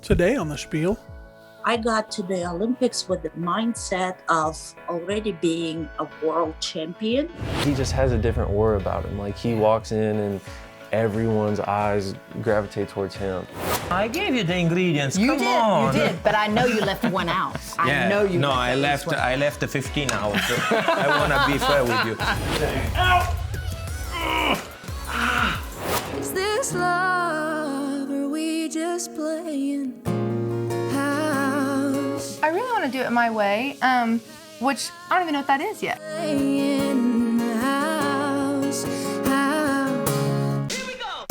Today on the Spiel. I got to the Olympics with the mindset of already being a world champion. He just has a different aura about him. Like, he walks in and everyone's eyes gravitate towards him. I gave you the ingredients. You Come did, on. you did, but I know you left one out. Yeah. I know you. No, left I left the 15 out. So I want to be fair with you. Is this love, or are we just playing house? I really want to do it my way, which I don't even know what that is yet. Playing house, house. Here we go.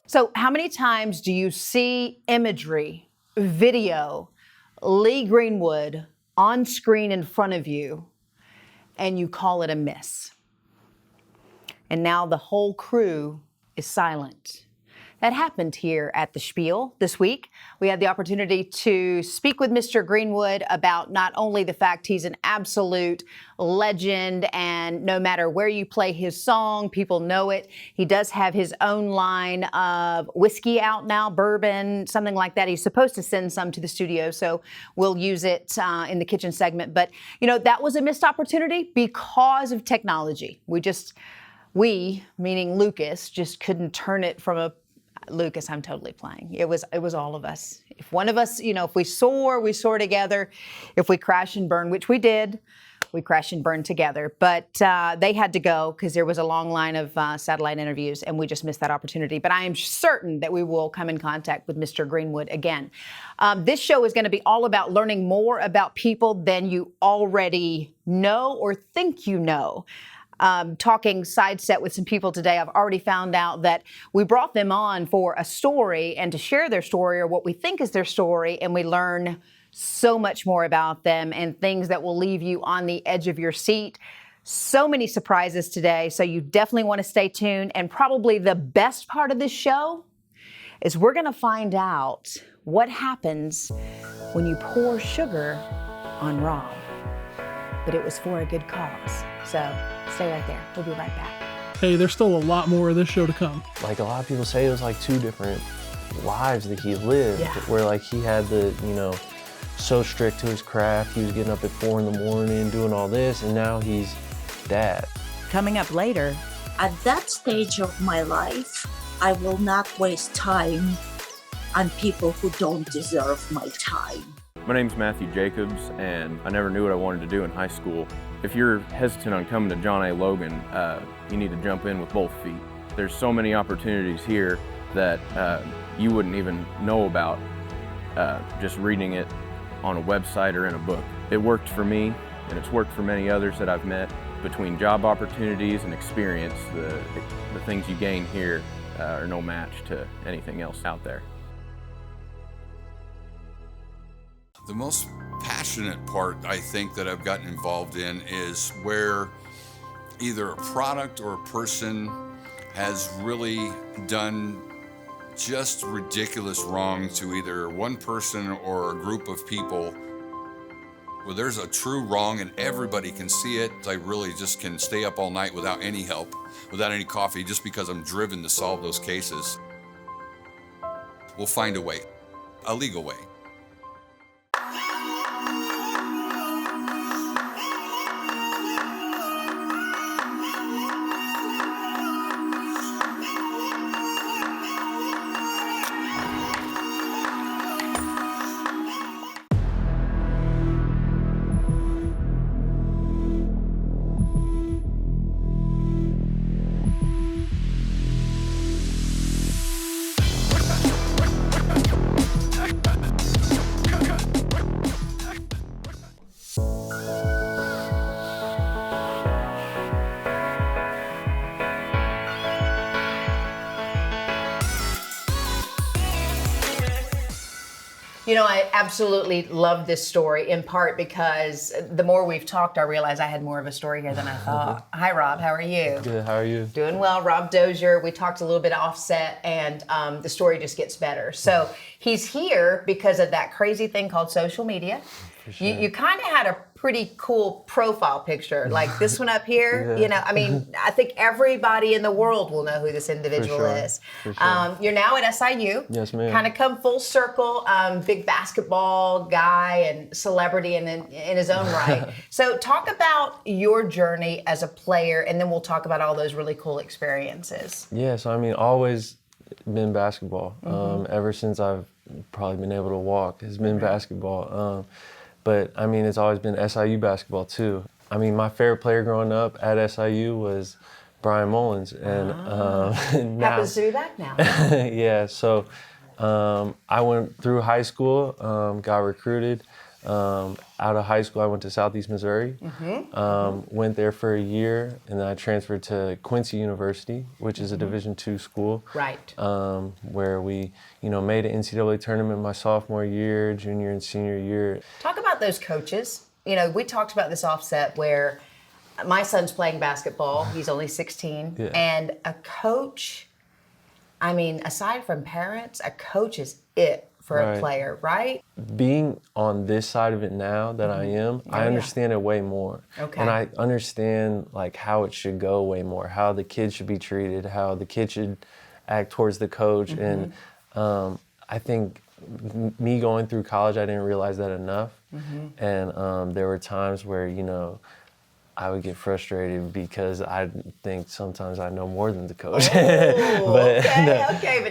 So how many times do you see imagery, video, Lee Greenwood on screen in front of you, and you call it a miss? And now the whole crew is silent. That happened here at the Spiel this week. We had the opportunity to speak with Mr. Greenwood about not only the fact he's an absolute legend, and no matter where you play his song, people know it. He does have his own line of whiskey out now, bourbon, something like that. He's supposed to send some to the studio, so we'll use it in the kitchen segment. But, you know, that was a missed opportunity because of technology. We, meaning Lucas, just couldn't turn it from a Lucas, I'm totally playing. It was all of us. If one of us, you know, if we soar together. If we crash and burn, which we did, we crashed and burned together. But they had to go because there was a long line of satellite interviews, and we just missed that opportunity. But I am certain that we will come in contact with Mr. Greenwood again. This show is going to be all about learning more about people than you already know or think you know. Talking side set with some people today, I've already found out that we brought them on for a story and to share their story or what we think is their story, and we learn so much more about them and things that will leave you on the edge of your seat. So many surprises today, so you definitely want to stay tuned. And probably the best part of this show is we're going to find out what happens when you pour sugar on Rob. But it was for a good cause. So stay right there. We'll be right back. Hey, there's still a lot more of this show to come. Like, a lot of people say it was like two different lives that he lived, where like he had the, you know, so strict to his craft. He was getting up at 4 in the morning, doing all this, and now he's dad. Coming up later. At that stage of my life, I will not waste time on people who don't deserve my time. My name's Matthew Jacobs, and I never knew what I wanted to do in high school. If you're hesitant on coming to John A. Logan, you need to jump in with both feet. There's so many opportunities here that you wouldn't even know about just reading it on a website or in a book. It worked for me, and it's worked for many others that I've met. Between job opportunities and experience, the things you gain here are no match to anything else out there. The most passionate part, I think, that I've gotten involved in is where either a product or a person has really done just ridiculous wrong to either one person or a group of people, where there's a true wrong and everybody can see it. I really just can stay up all night without any help, without any coffee, just because I'm driven to solve those cases. We'll find a way, a legal way. You know, I absolutely love this story, in part because the more we've talked, I realize I had more of a story here than I thought. Hi, Rob. How are you? Good. How are you? Doing well. Rob Dosier. We talked a little bit offset, and the story just gets better. So he's here because of that crazy thing called social media. Sure. You kind of had a pretty cool profile picture, like this one up here. You know, I mean, I think everybody in the world will know who this individual is. For sure. You're now at SIU. Yes, ma'am. Kind of come full circle, big basketball guy and celebrity in his own right. So talk about your journey as a player, and then we'll talk about all those really cool experiences. Yeah, so I mean, always been basketball. Ever since I've probably been able to walk, it's been basketball. But I mean, it's always been SIU basketball too. I mean, my favorite player growing up at SIU was Brian Mullins, and now, happens to be back now. yeah. So I went through high school, got recruited. Out of high school, I went to Southeast Missouri. Went there for a year, and then I transferred to Quincy University, which is a Division II school. Right. Where we, made an NCAA tournament my sophomore year, junior and senior year. Talk about those coaches. You know, we talked about this offset where my son's playing basketball. He's only 16, and a coach. I mean, aside from parents, a coach is it for a player, right? Being on this side of it now that I am, I understand it way more. Okay. And I understand like how it should go way more, how the kids should be treated, how the kid should act towards the coach. And I think me going through college, I didn't realize that enough. And there were times where, I would get frustrated because I think sometimes I know more than the coach. But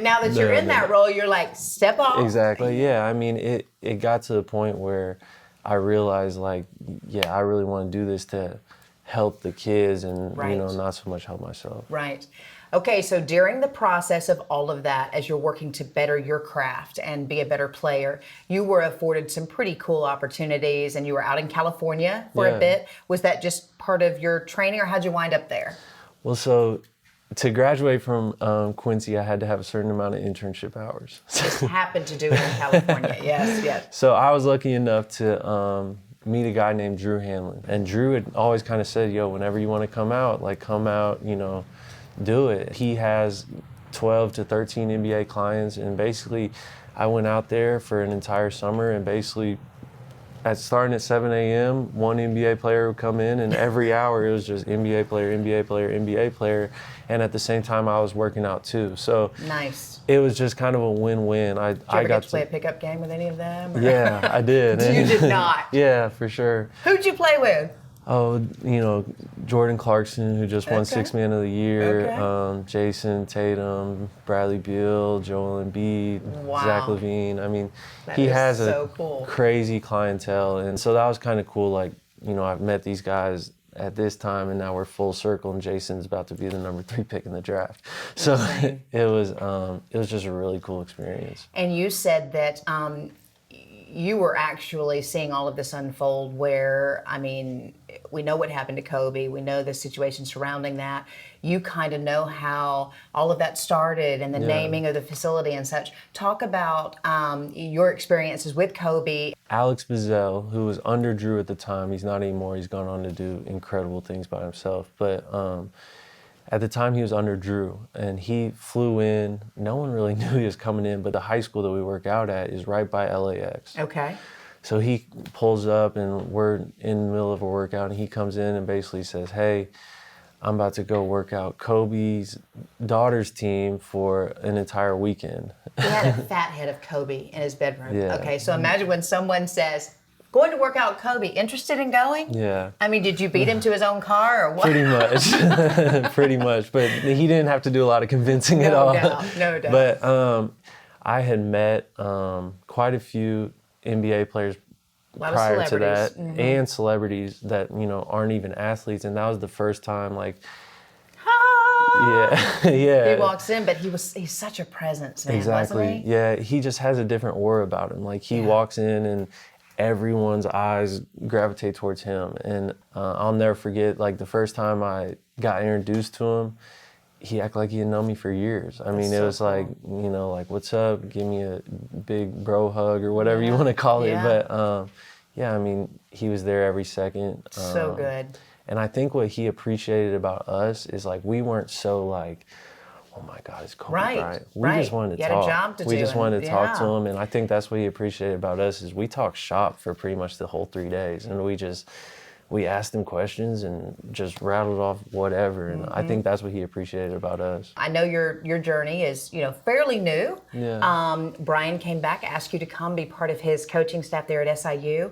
now that you're in that role, you're like, step off. Exactly, yeah. I mean, it got to the point where I realized, like, yeah, I really want to do this to help the kids and, not so much help myself. Right. Okay, so during the process of all of that, as you're working to better your craft and be a better player, you were afforded some pretty cool opportunities, and you were out in California for a bit. Was that just part of your training, or how'd you wind up there? Well, so to graduate from Quincy, I had to have a certain amount of internship hours. Just happened to do it in California, yes. So I was lucky enough to meet a guy named Drew Hanlon. And Drew had always kind of said, yo, whenever you want to come out, do it. He has 12 to 13 NBA clients, and basically I went out there for an entire summer, and basically starting at 7 a.m., one NBA player would come in, and every hour it was just NBA player, NBA player, NBA player, and at the same time I was working out too. So nice. It was just kind of a win-win. Did you ever get to play a pickup game with any of them? Or? Yeah, I did. You did not? Yeah, for sure. Who'd you play with? Oh, Jordan Clarkson, who just won Sixth Man of the Year, Jason Tatum, Bradley Beal, Joel Embiid, Zach LaVine. I mean, he has a crazy clientele, and so that was kind of cool. Like, I've met these guys at this time, and now we're full circle, and Jason's about to be the number 3 pick in the draft. So it was just a really cool experience. And you said that you were actually seeing all of this unfold where, I mean, we know what happened to Kobe. We know the situation surrounding that. You kind of know how all of that started and the naming of the facility and such. Talk about your experiences with Kobe. Alex Bizzell, who was under Drew at the time, he's not anymore. He's gone on to do incredible things by himself. But at the time, he was under Drew, and he flew in. No one really knew he was coming in, but the high school that we work out at is right by LAX. Okay. So he pulls up, and we're in the middle of a workout, and he comes in and basically says, hey, I'm about to go work out Kobe's daughter's team for an entire weekend. He had a fat head of Kobe in his bedroom. Yeah. Okay, so imagine when someone says, going to work out Kobe, interested in going? Yeah. I mean, did you beat him to his own car or what? Pretty much. Pretty much. But he didn't have to do a lot of convincing at all. No doubt. But I had met quite a few NBA players prior to that, and celebrities that, aren't even athletes. And that was the first time, like, yeah. He walks in, but he's such a presence, man, exactly. wasn't he? Yeah, he just has a different aura about him. Like, he walks in and everyone's eyes gravitate towards him. And I'll never forget, like, the first time I got introduced to him, he acted like he had known me for years. I mean, it was like, you know, like, what's up? Give me a big bro hug or whatever you want to call it. But yeah, I mean, he was there every second. So good. And I think what he appreciated about us is like, we weren't so like, oh my God, it's Kobe Bryant. We just wanted to talk. You had a job to do. We just wanted to talk to him. And I think that's what he appreciated about us is we talked shop for pretty much the whole 3 days. And we asked him questions and just rattled off whatever. And I think that's what he appreciated about us. I know your journey is, you know, fairly new. Yeah. Brian came back, asked you to come be part of his coaching staff there at SIU.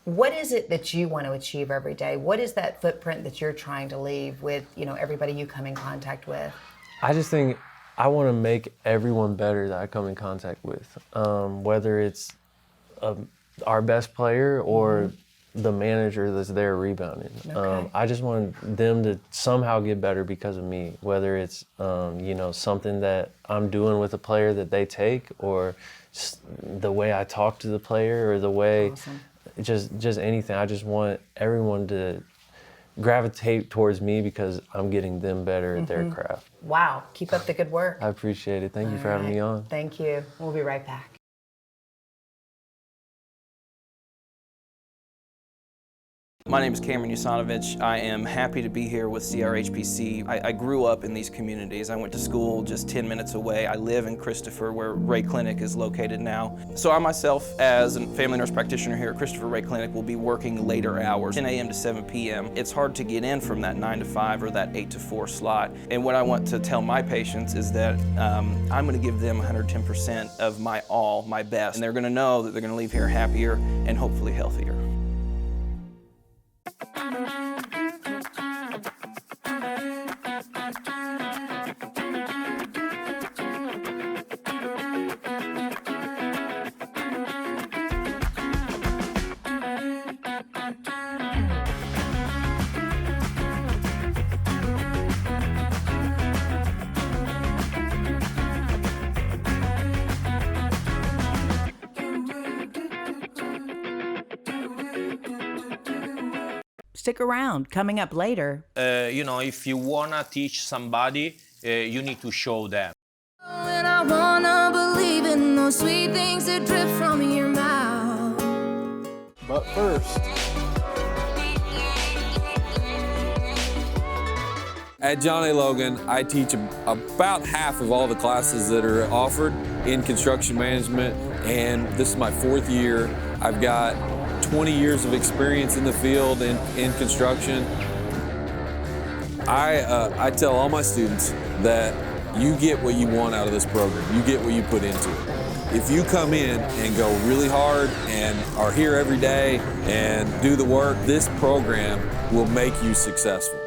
What is it that you want to achieve every day? What is that footprint that you're trying to leave with, you know, everybody you come in contact with? I just think I want to make everyone better that I come in contact with, whether it's our best player or the manager that's there rebounding. Okay. I just want them to somehow get better because of me, whether it's you know, something that I'm doing with a player that they take, or the way I talk to the player, or the way just anything. I just want everyone to gravitate towards me because I'm getting them better at their craft. Wow, keep up the good work. I appreciate it. Thank you for having me on. Thank you. We'll be right back. My name is Cameron Yusanovich. I am happy to be here with CRHPC. I grew up in these communities. I went to school just 10 minutes away. I live in Christopher, where Ray Clinic is located now. So I myself, as a family nurse practitioner here at Christopher Ray Clinic, will be working later hours, 10 a.m. to 7 p.m. It's hard to get in from that 9 to 5 or that 8 to 4 slot. And what I want to tell my patients is that I'm going to give them 110% of my all, my best. And they're going to know that they're going to leave here happier and hopefully healthier. Stick around. Coming up later. You know, if you wanna teach somebody, you need to show them. And I wanna believe in those sweet things that drip from your mouth. But first, at John A. Logan, I teach about half of all the classes that are offered in construction management, and this is my 4th year. I've got 20 years of experience in the field in construction. I tell all my students that you get what you want out of this program. You get what you put into it. If you come in and go really hard and are here every day and do the work, this program will make you successful.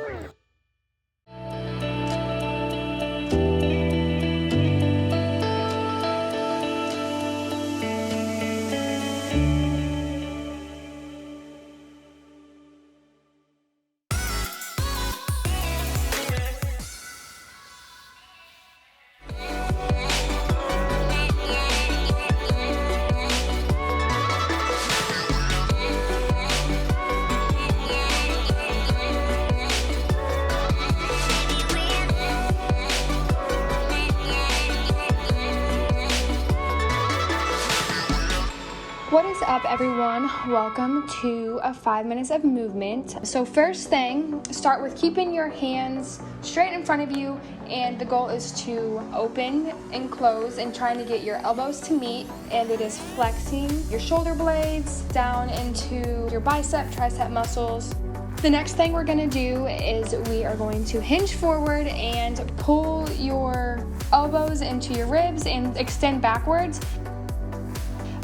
What is up, everyone? Welcome to 5 minutes of movement. So first thing, start with keeping your hands straight in front of you, and the goal is to open and close and trying to get your elbows to meet, and it is flexing your shoulder blades down into your bicep, tricep muscles. The next thing we're gonna do is we are going to hinge forward and pull your elbows into your ribs and extend backwards.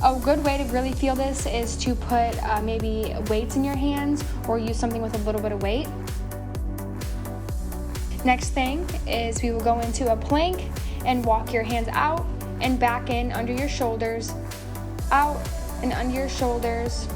A good way to really feel this is to put maybe weights in your hands or use something with a little bit of weight. Next thing is we will go into a plank and walk your hands out and back in under your shoulders, out and under your shoulders.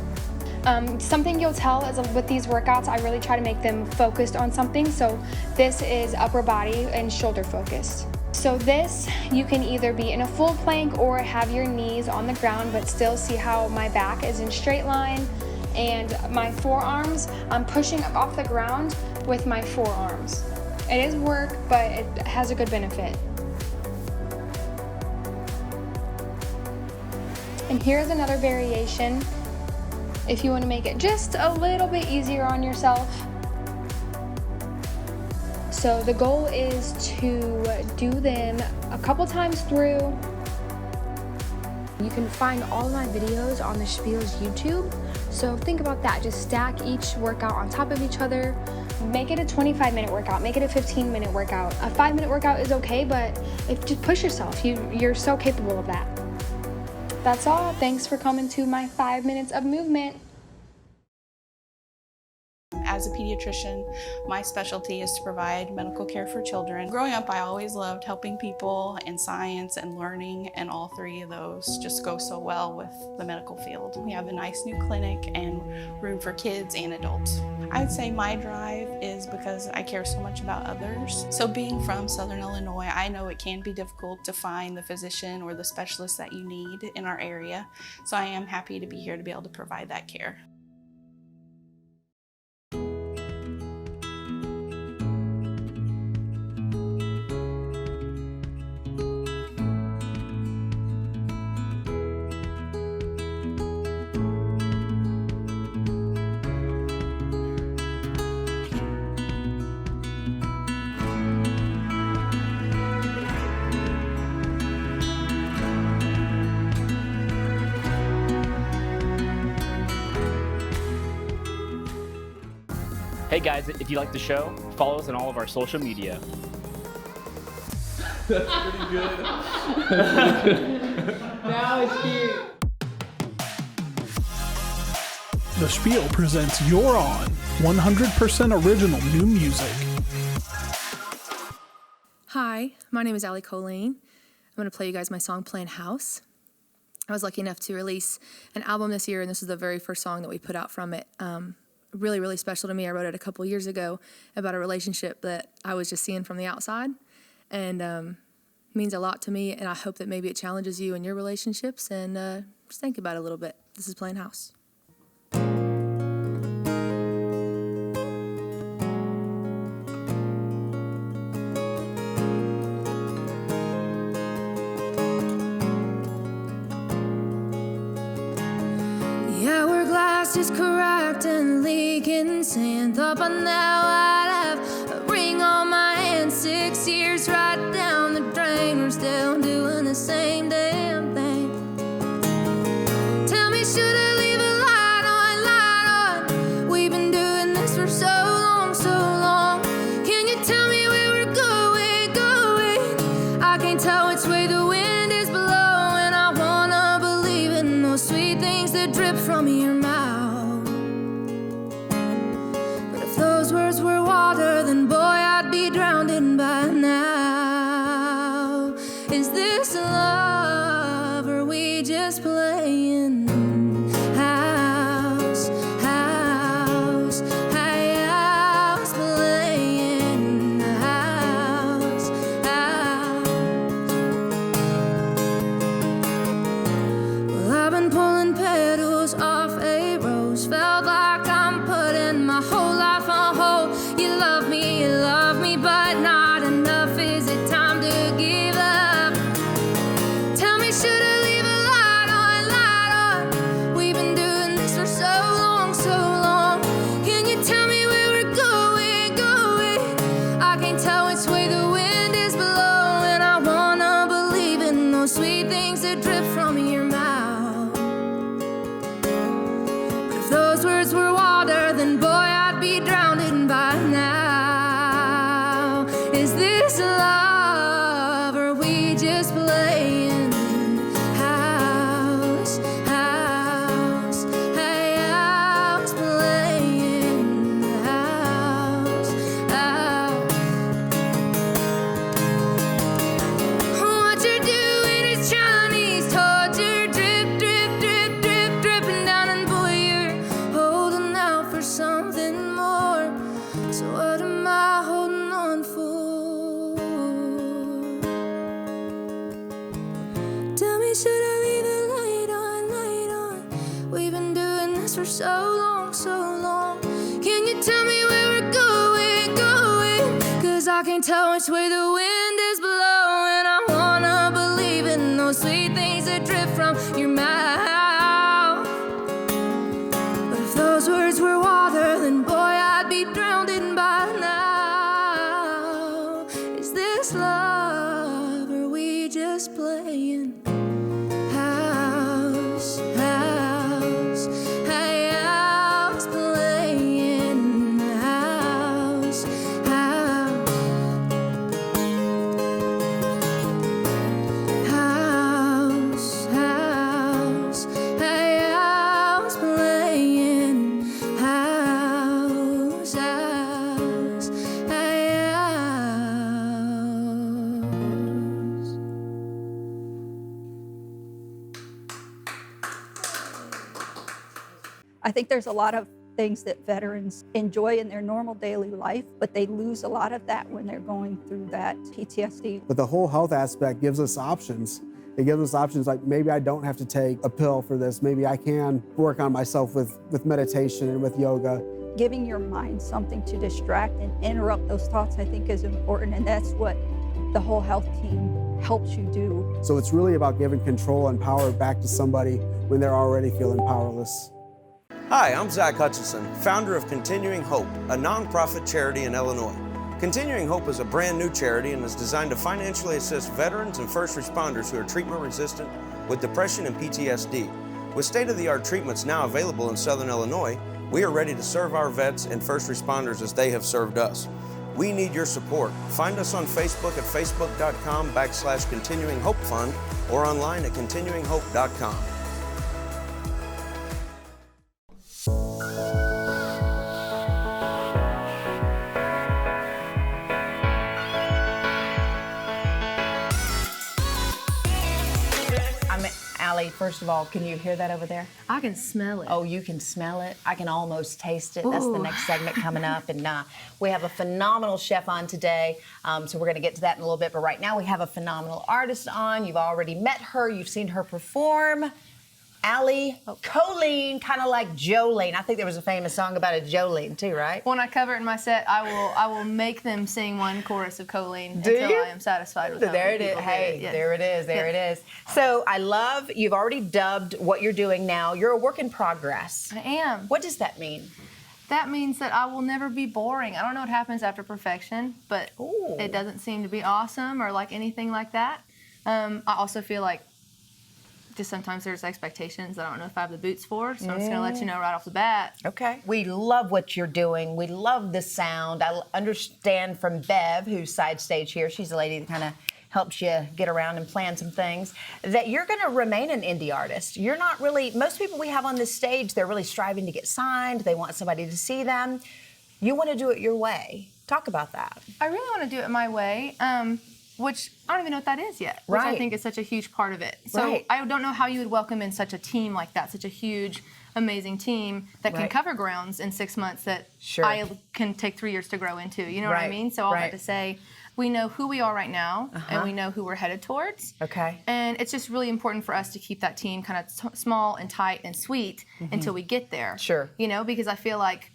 Something you'll tell is with these workouts, I really try to make them focused on something. So this is upper body and shoulder focused. So this, you can either be in a full plank or have your knees on the ground, but still see how my back is in straight line, and my forearms, I'm pushing up off the ground with my forearms. It is work, but it has a good benefit. And here's another variation if you want to make it just a little bit easier on yourself. So the goal is to do them a couple times through. You can find all my videos on the Spiel's YouTube. So think about that. Just stack each workout on top of each other. Make it a 25-minute workout. Make it a 15-minute workout. A 5-minute workout is okay, but just push yourself. You're so capable of that. That's all. Thanks for coming to my 5 minutes of movement. As a pediatrician, my specialty is to provide medical care for children. Growing up, I always loved helping people and science and learning, and all three of those just go so well with the medical field. We have a nice new clinic and room for kids and adults. I'd say my drive is because I care so much about others. So being from Southern Illinois, I know it can be difficult to find the physician or the specialist that you need in our area. So I am happy to be here to be able to provide that care. Hey guys, if you like the show, follow us on all of our social media. That's pretty good. Now it's cute. The Spiel presents You're On, 100% original new music. Hi, my name is Allie Colleen. I'm going to play you guys my song Playin House. I was lucky enough to release an album this year, and this is the very first song that we put out from it. Really, really special to me. I wrote it a couple years ago about a relationship that I was just seeing from the outside, and means a lot to me, and I hope that maybe it challenges you in your relationships, and just think about it a little bit. This is Playin House. Yeah, we're glass is cracked and leaking sand. Thought by now I'd have a ring on my hand. 6 years right down the drain. We're still doing the same damn thing. Tell me, should I leave a light on? We've been doing this for so long, so long. Can you tell me where we're going? I can't tell which way the wind is blowing. I wanna believe in those sweet things that drip from your mouth. But if those words were water, then boy, I'd be drowning by now. Is this love, or are we just playing house, house, house, playing house, house? Well, I've been pulling petals off a rose. Felt like I'm putting my whole life on hold. You love me, but not enough. Is it time to give up? Tell me, should I leave a light on? We've been doing this for so long, so long. Can you tell me where we're going? I can't tell which way the wind is blowing. I wanna believe in those sweet things that drip from your mouth. But if those words were water, then boy, I'd be drowning by now. Is this love, or are we just playing house, house, house, playing house, house? What you're doing is Chinese torture. Drip, drip, drip, drip, dripping down, and boy, you're holding out for something more. So what am I holding on for? Tell me, should I leave the light on? We've been doing this for so long, so long. Can you tell me where we're going? 'Cause I can't can tell which way the wind is blowing. I wanna believe in those sweet things that drip from your mouth. But if those words were water, then boy, I'd be drowned in by now. Is this love, or are we just playing house, house, house, playing house, house, house, house, house, playing house, house, house. I think there's a lot of things that veterans enjoy in their normal daily life, but they lose a lot of that when they're going through that PTSD. But the whole health aspect gives us options. It gives us options like maybe I don't have to take a pill for this. Maybe I can work on myself with meditation and with yoga. Giving your mind something to distract and interrupt those thoughts, I think, is important, and that's what the whole health team helps you do. So it's really about giving control and power back to somebody when they're already feeling powerless. Hi, I'm Zach Hutchison, founder of Continuing Hope, a nonprofit charity in Illinois. Continuing Hope is a brand new charity and is designed to financially assist veterans and first responders who are treatment resistant with depression and PTSD. With state-of-the-art treatments now available in Southern Illinois, we are ready to serve our vets and first responders as they have served us. We need your support. Find us on Facebook at facebook.com/Continuing Hope Fund or online at continuinghope.com. Allie, first of all, can you hear that over there? I can smell it. Oh, you can smell it? I can almost taste it. That's the Ooh. next segment coming up. And we have a phenomenal chef on today, so we're going to get to that in a little bit. But right now we have a phenomenal artist on. You've already met her. You've seen her perform. Allie Colleen, kind of like Jolene. I think there was a famous song about a Jolene too, right? When I cover it in my set, I will make them sing one chorus of Colleen Do until you? I am satisfied with how There many it is. people Hey, get it. Yes. there it is. There it is. So I love, you've already dubbed what you're doing now. You're a work in progress. I am. What does that mean? That means that I will never be boring. I don't know what happens after perfection, but it doesn't seem to be awesome or like anything like that. I also feel like just sometimes there's expectations that I don't know if I have the boots for, so I'm just gonna let you know right off the bat. Okay. We love what you're doing. We love the sound. I understand from Bev, who's side stage here, she's the lady that kind of helps you get around and plan some things, that you're gonna remain an indie artist. You're not really, most people we have on this stage, they're really striving to get signed. They want somebody to see them. You wanna do it your way. Talk about that. I really wanna do it my way. Which I don't even know what that is yet, which I think is such a huge part of it. So I don't know how you would welcome in such a team like that, such a huge, amazing team that can cover grounds in 6 months that I can take 3 years to grow into. You know what I mean? So all that to say, we know who we are right now, and we know who we're headed towards. Okay. And it's just really important for us to keep that team kind of small and tight and sweet until we get there. Sure. You know, because I feel like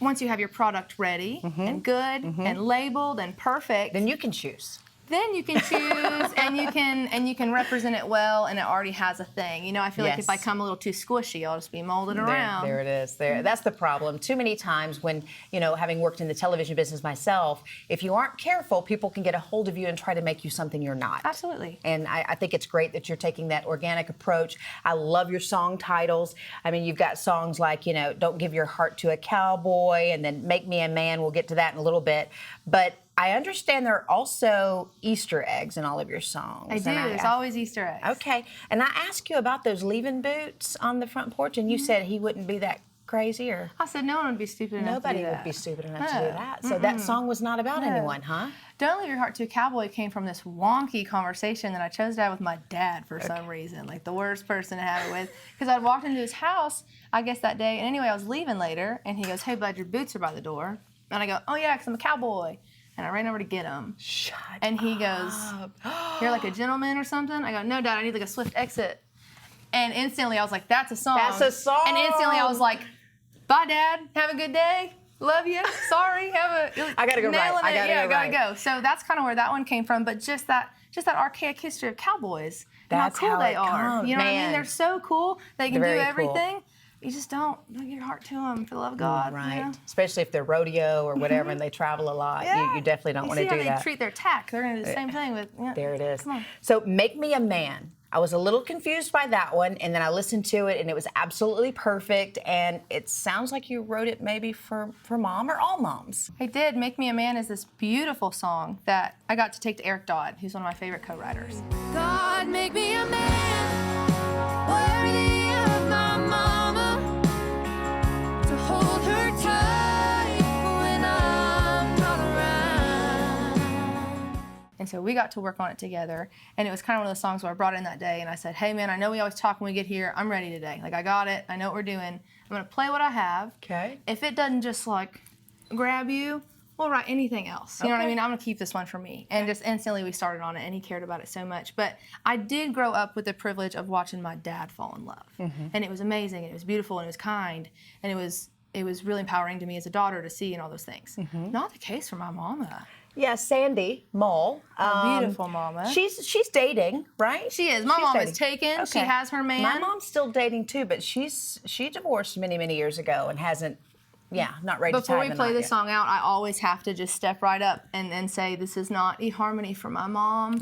once you have your product ready and good and labeled and perfect, then you can choose. Then you can choose and you can represent it well, and it already has a thing. You know, I feel like if I come a little too squishy, I'll just be molded around. There it is. That's the problem. Too many times when, you know, having worked in the television business myself, if you aren't careful, people can get a hold of you and try to make you something you're not. Absolutely. And I think it's great that you're taking that organic approach. I love your song titles. I mean, you've got songs like, you know, Don't Give Your Heart to a Cowboy, and then Make Me a Man. We'll get to that in a little bit. But I understand there are also Easter eggs in all of your songs. I do. There's always Easter eggs. Okay. And I asked you about those leaving boots on the front porch, and you said he wouldn't be that crazy, or? I said no one would be stupid enough to do that. Nobody would be stupid enough to do that. So that song was not about anyone, huh? Don't Leave Your Heart to a Cowboy came from this wonky conversation that I chose to have with my dad for some reason, like the worst person to have it with. Because I'd walked into his house, I guess that day, and anyway, I was leaving later, and he goes, "Hey, bud, your boots are by the door." And I go, "Oh yeah, 'cause I'm a cowboy." And I ran over to get him. And he goes, "You're like a gentleman or something?" I go, "No, Dad, I need like a swift exit." And instantly I was like, "That's a song." That's a song. And instantly I was like, "Bye, Dad. Have a good day." Love you. Sorry. I gotta go nailing right. it. Gotta go. So that's kind of where that one came from. But just that archaic history of cowboys. That's how cool how they it are. comes. You know what I mean? Man. They're so cool. They can do Very cool. everything. You just don't give your heart to them for the love of God. Right. You know? Especially if they're rodeo or whatever and they travel a lot. Yeah. You definitely don't want to see do how that. they treat their tack. They're going to do the same thing with. Yeah. There it is. Come on. So Make Me a Man. I was a little confused by that one, and then I listened to it, and it was absolutely perfect. And it sounds like you wrote it maybe for mom or all moms. I did. Make Me a Man is this beautiful song that I got to take to Eric Dodd, who's one of my favorite co-writers. God, make me a man worthy of my mama, to hold her tight when I'm not around. And so we got to work on it together, and it was kind of one of those songs where I brought it in that day, and I said, hey man, I know we always talk when we get here. I'm ready today. Like, I got it. I know what we're doing. I'm gonna play what I have. Okay. If it doesn't just like grab you, we'll write anything else. You know what I Okay. mean? I'm gonna keep this one for me. And just instantly we started on it, and he cared about it so much. But I did grow up with the privilege of watching my dad fall in love. And it was amazing, and it was beautiful, and it was kind, and it was really empowering to me as a daughter to see and all those things. Not the case for my mama. Yeah, Sandy Mull. Beautiful mama. She's dating, right? She is. My mom is taken. She has her man. My mom's still dating too, but she divorced many years ago and hasn't. Yeah, not ready to tie Before we the play knot this yet. song out, I always have to just step right up and say, this is not eHarmony for my mom.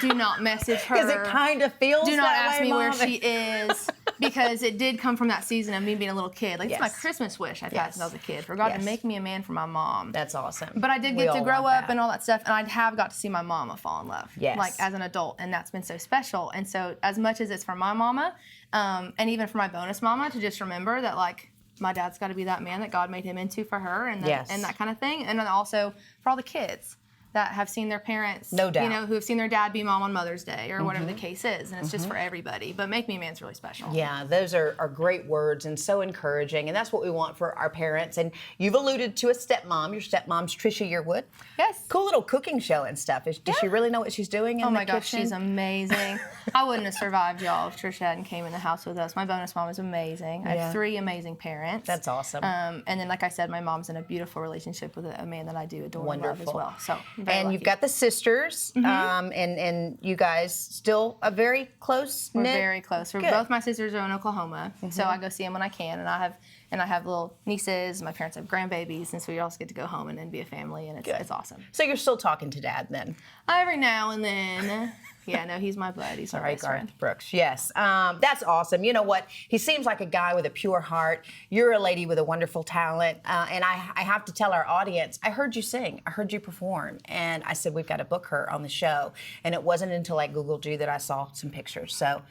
Do not message her. Because it kind of feels Do not that ask way, me where Mom. she is, because it did come from that season of me being a little kid. Like, it's my Yes. Christmas wish I've had since I was a kid, for God to make me a man for my mom. That's awesome. But I did We get to all grow want up that. and all that stuff, and I have got to see my mama fall in love, Yes. like as an adult, and that's been so special. And so as much as it's for my mama, and even for my bonus mama, to just remember that, like, my dad's got to be that man that God made him into for her, and and that kind of thing. And then also for all the kids that have seen their parents, No doubt. you know, who have seen their dad be mom on Mother's Day or whatever the Mhm. case is, and it's just for everybody. But Make Me a Man's really special. Yeah, those are great words and so encouraging, and that's what we want for our parents. And you've alluded to a stepmom. Your stepmom's Trisha Yearwood. Yes. Cool little cooking show and stuff. Does she really know what she's doing in Oh the my gosh, kitchen? she's amazing. I wouldn't have survived, y'all, if Trisha hadn't came in the house with us. My bonus mom is amazing. I Yeah. have 3 amazing parents. That's awesome. And then, like I said, my mom's in a beautiful relationship with a man that I do adore and love as Wonderful. well. So, I'm very And lucky. you've got the sisters, and you guys still a very close We're knit. very close. Good. Both my sisters are in Oklahoma, so I go see them when I can, and I have little nieces. My parents have grandbabies, and so we also get to go home and be a family, and it's awesome. So you're still talking to Dad then? Every now and then. Yeah, no, he's my bud. He's my Sorry, best friend. Garth Brooks. Yes, that's awesome. You know what? He seems like a guy with a pure heart. You're a lady with a wonderful talent, and I have to tell our audience, I heard you sing, I heard you perform, and I said we've got to book her on the show. And it wasn't until I Googled you that I saw some pictures. So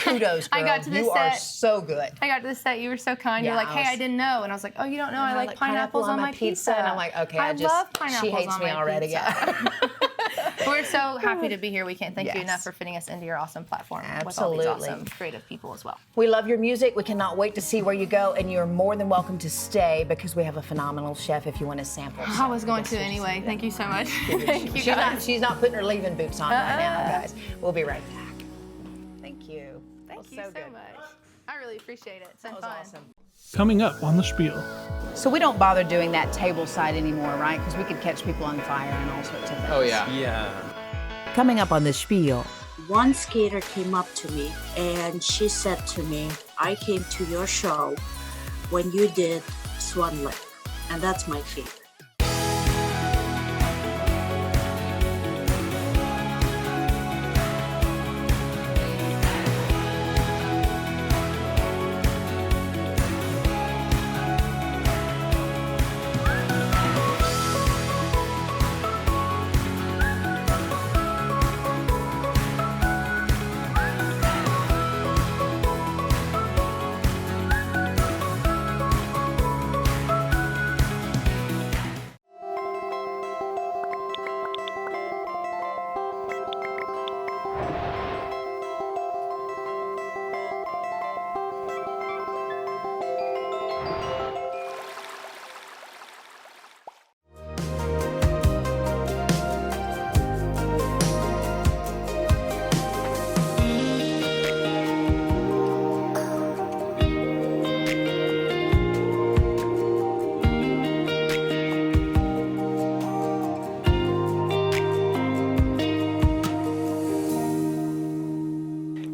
kudos, girl. I got to the you are set. so good. I got to the set. You were so kind. Yeah, You're like, I hey, was- I didn't know. And I was like, oh, you don't know? I like pineapples on my pizza. And I'm like, okay, I love she pineapples hates on me my already. pizza. Yeah. We're so happy to be here. We can't thank you Yes. enough for fitting us into your awesome platform with all Absolutely. these awesome creative people as well. We love your music. We cannot wait to see where you go, and you're more than welcome to stay because we have a phenomenal chef if you want to sample. I was going to anyway. Thank you so much. Thank you, She's not, guys. she's not putting her leaving boots on right now, guys. We'll be right back. Thank you. Thank you so much. I really appreciate it. It's been fun. Awesome. Coming up on The Spiel. So we don't bother doing that table side anymore, right? Because we could catch people on fire and all sorts of things. Oh, yeah. Yeah. Coming up on The Spiel. One skater came up to me and she said to me, I came to your show when you did Swan Lake, and that's my favorite.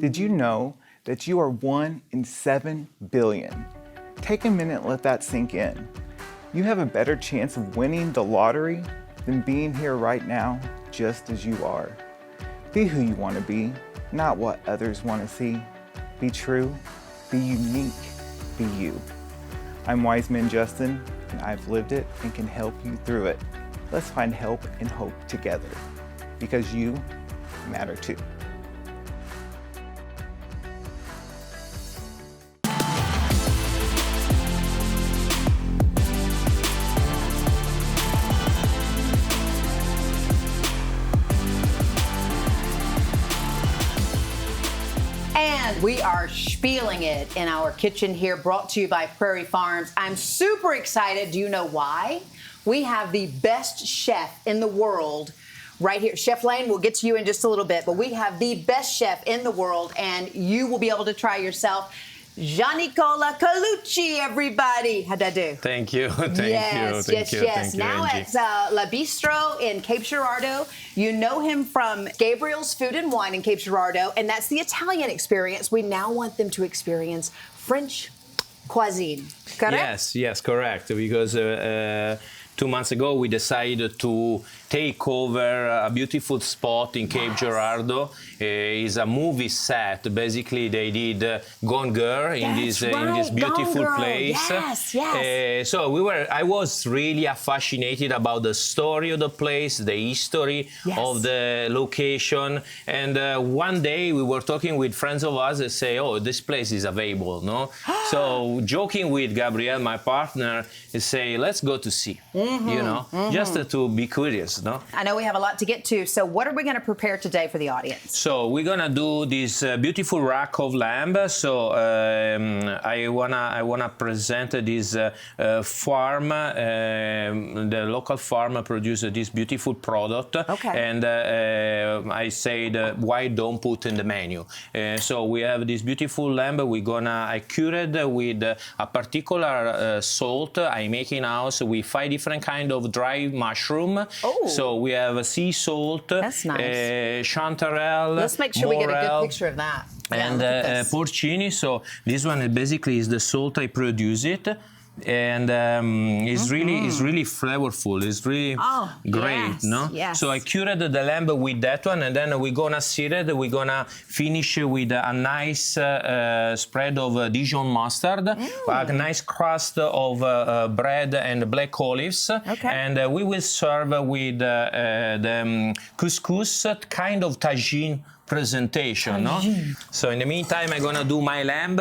Did you know that you are 1 in 7 billion? Take a minute and let that sink in. You have a better chance of winning the lottery than being here right now, just as you are. Be who you want to be, not what others want to see. Be true, be unique, be you. I'm Wise Man Justin, and I've lived it and can help you through it. Let's find help and hope together, because you matter too. And we are spieling it in our kitchen here, brought to you by Prairie Farms. I'm super excited. Do you know why? We have the best chef in the world right here. Chef Lane, we'll get to you in just a little bit, but we have the best chef in the world, and you will be able to try yourself. Giannicola Colucci, everybody. How'd I do? Thank you. Thank Yes. you, Now Angie. it's La Bistro in Cape Girardeau. You know him from Gabriel's Food and Wine in Cape Girardeau, and that's the Italian experience. We now want them to experience French cuisine. Correct? Yes, correct. Because 2 months ago, we decided to take over a beautiful spot in Cape Girardeau. It's a movie set. Basically, they did Gone Girl in this beautiful place. Yes. So I was really fascinated about the story of the place, the history of the location. And one day we were talking with friends of us and say, "Oh, this place is available, no?" So joking with Gabrielle, my partner, and say, "Let's go to see." Just to be curious, no? I know we have a lot to get to, so what are we going to prepare today for the audience? So we're gonna do this beautiful rack of lamb. So I wanna present this farm. The local farm produces this beautiful product. Okay. And I said, why don't put in the menu? So we have this beautiful lamb. I cured with a particular salt I make in house with 5 different kind of dry mushroom. Oh. So we have sea salt, That's nice. Chanterelle, Let's make sure we get a good morel, picture of that. and look at this. porcini. So this one basically is the salt I produce it. And it's really flavorful. It's really great, no? Yes. So I cured the lamb with that one, and then we're gonna sear it. We're gonna finish with a nice spread of Dijon mustard, a nice crust of bread and black olives, and we will serve with the couscous, kind of tagine presentation, no? So in the meantime, I'm gonna do my lamb.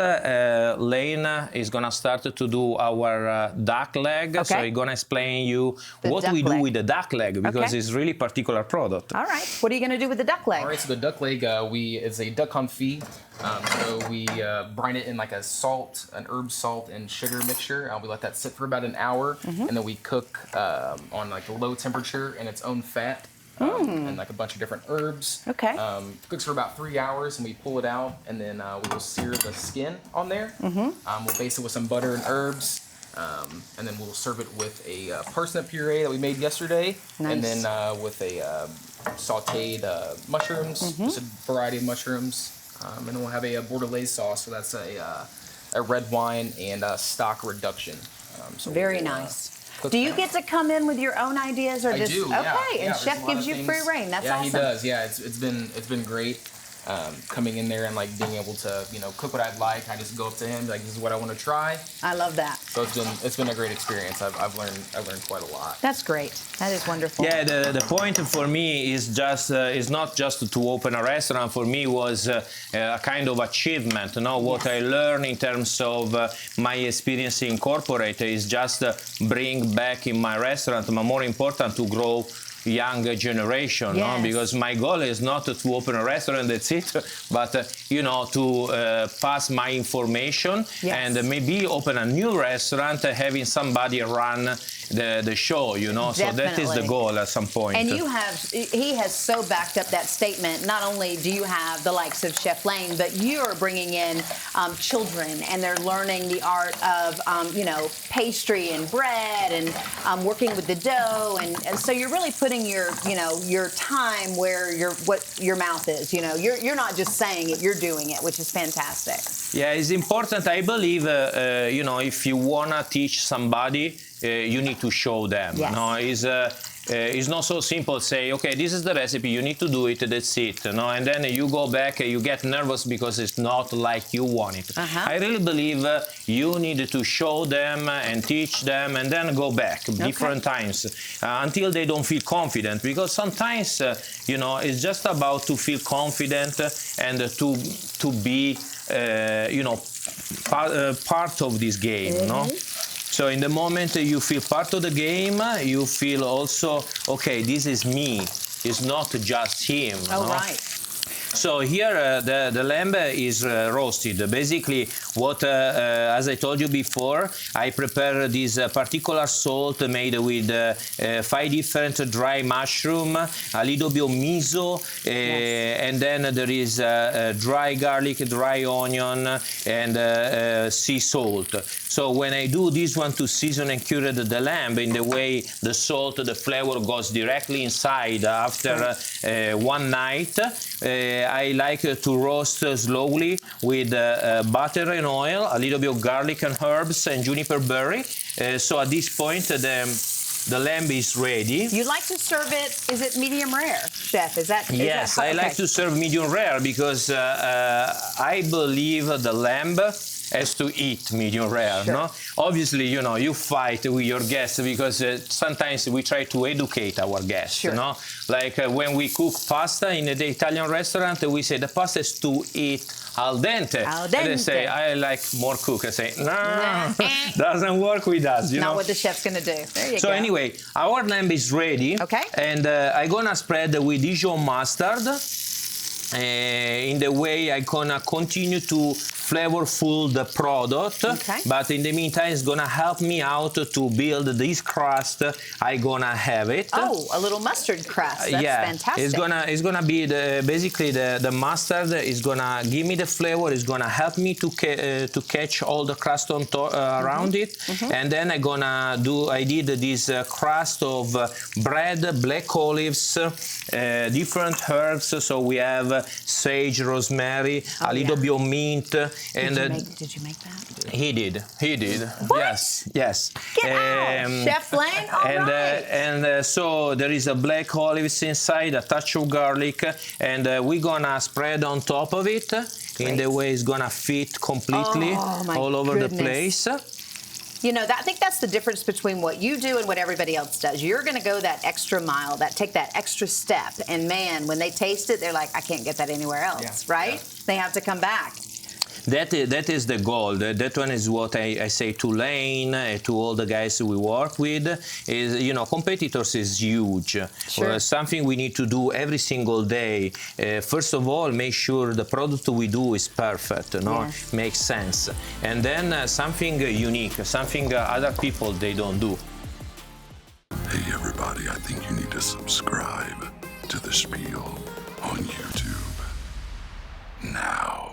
Lane is gonna start to do our duck leg. So I'm gonna explain you what we do with the duck leg, because it's really particular product. All right, what are you gonna do with the duck leg? All right, so the duck leg, it's a duck confit. So we brine it in like an herb salt and sugar mixture. We let that sit for about an hour, and then we cook on like a low temperature in its own fat. And like a bunch of different herbs. Cooks for about 3 hours, and we pull it out, and then we will sear the skin on there. We'll baste it with some butter and herbs, and then we'll serve it with a parsnip puree that we made yesterday, and then with a sautéed mushrooms, just a variety of mushrooms, and then we'll have a bordelaise sauce. So that's a red wine and stock reduction. So Very nice. Do you get to come in with your own ideas, or I just do, and Chef gives you free reign? That's awesome. Yeah, he does. Yeah, it's been great. Coming in there and like being able to cook what I'd like. I just go up to him like, this is what I want to try. I love that. So it's been a great experience. I've learned quite a lot. That's great. That is wonderful. Yeah, the point for me is not just to open a restaurant. For me was a kind of achievement. What I learned in terms of my experience in corporate is just bring back in my restaurant, but more important to grow younger generation, no? Because my goal is not to open a restaurant, that's it, but to pass my information and maybe open a new restaurant, having somebody run the show, you know. So that is the Definitely. goal at some point. And he has so backed up that statement. Not only do you have the likes of Chef Lane, but you are bringing in children, and they're learning the art of, pastry and bread and working with the dough. And so you're really putting your time where what your mouth is. You're not just saying it, you're doing it, which is fantastic. Yeah, it's important. I believe, if you want to teach somebody, you need to show them. Yes. No, it's not so simple. Say, okay, this is the recipe. You need to do it. That's it. No, and then you go back. You get nervous because it's not like you want it. I really believe you need to show them and teach them, and then go back different times until they don't feel confident. Because sometimes, it's just about to feel confident and to be, part of this game. No. So in the moment you feel part of the game, you feel also, okay, this is me. It's not just him. Oh, right. So here the lamb is roasted. Basically, as I told you before, I prepare this particular salt made with 5 different dry mushroom, a little bit of miso, and then there is dry garlic, dry onion, and sea salt. So when I do this one to season and cure the lamb, in the way the salt, the flavor goes directly inside after one night, I like to roast slowly with butter and oil, a little bit of garlic and herbs and juniper berry. So at this point, the lamb is ready. You like to serve it, is it medium rare, Chef? Yes, I like to serve medium rare because I believe the lamb has to eat medium rare. Sure. No? Obviously, you fight with your guests because sometimes we try to educate our guests. Sure. No? Like when we cook pasta in the Italian restaurant, we say the pasta is to eat al dente. Al And they dente. say, I like more cook. I say, no, doesn't work with us. Not what the chef's going to do. There you So go. anyway, our lamb is ready. Okay. And I'm gonna spread with Dijon mustard. In the way I'm gonna continue to flavorful the product, but in the meantime it's gonna help me out to build this crust. I'm gonna have it. Oh, a little mustard crust. That's fantastic. It's gonna be basically the mustard is gonna give me the flavor. It's gonna help me to catch all the crust on around it, and then I did this crust of bread, black olives, different herbs. So we have sage, rosemary, a little bit of mint. And did you make that? He did. What? Yes. Get out, Chef Lane. All right. And so there is a black olives inside, a touch of garlic, and we're gonna spread on top of it in the way it's gonna fit completely all over the place. I think that's the difference between what you do and what everybody else does. You're going to go that extra mile, take that extra step. And man, when they taste it, they're like, I can't get that anywhere else, right? Yeah. They have to come back. That is the goal. That one is what I say to Lane, to all the guys we work with. Is competitors is huge. Sure. Something we need to do every single day. First of all, make sure the product we do is perfect. Makes sense, and then something unique, something other people they don't do. Hey everybody, I think you need to subscribe to the Spiel on YouTube now.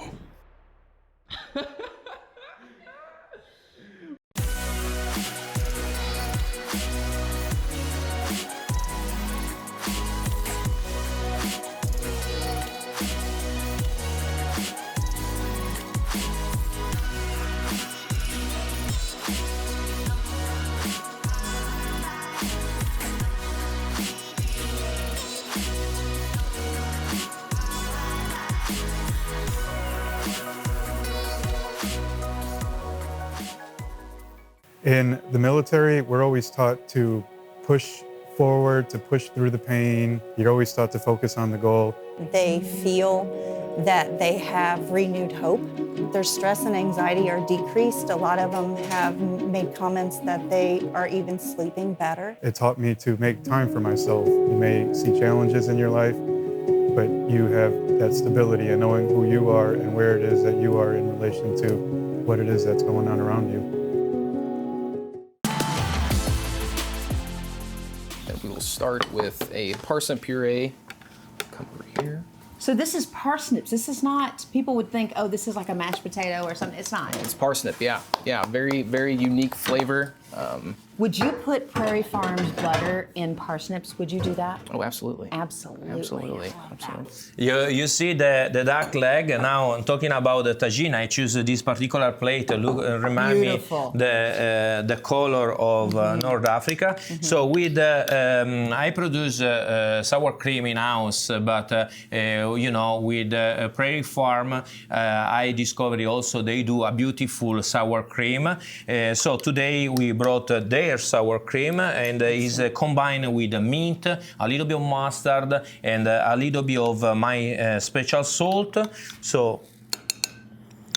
In the military, we're always taught to push forward, to push through the pain. You're always taught to focus on the goal. They feel that they have renewed hope. Their stress and anxiety are decreased. A lot of them have made comments that they are even sleeping better. It taught me to make time for myself. You may see challenges in your life, but you have that stability and knowing who you are and where it is that you are in relation to what it is that's going on around you. start with a parsnip puree. Come over here. So this is parsnips. This is not, people would think, oh, this is like a mashed potato or something. It's not. It's parsnip, yeah. Yeah, very, very unique flavor. Would you put Prairie Farms butter in parsnips? Would you do that? Oh, absolutely. Absolutely. Absolutely. Absolutely. You see the duck leg. Now I'm talking about the tagine. I choose this particular plate. Remind Beautiful. me the color of North Africa. So with I produce sour cream in house, but you know, with Prairie Farm, I discovered also they do a beautiful sour cream. So today we brought their sour cream, and is combined with mint, a little bit of mustard, and a little bit of my special salt. So,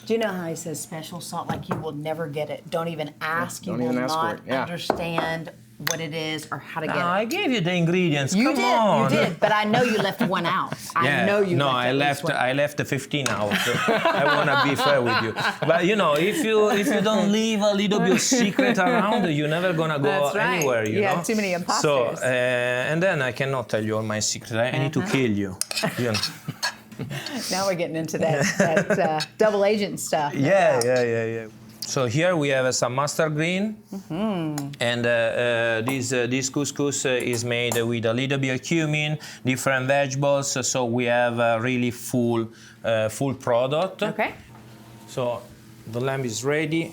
do you know how he says special salt? Like you will never get it. Don't even ask. Don't you will even ask for not it. Yeah. understand what it is or how to get it. I gave you the ingredients. You Come did, on. you did, but I know you left one out. Yeah. I know you No, left I at left. least one. I left the 15 out. I want to be fair with you. But you know, if you don't leave a little bit of secret around, you're never gonna go That's right. anywhere. You know. have too many So imposters. and then I cannot tell you all my secrets. I need to kill you. You know. Now we're getting into that double agent stuff. Yeah. So here we have some mustard green, and this couscous is made with a little bit of cumin, different vegetables. So we have a really full product. Okay. So the lamb is ready.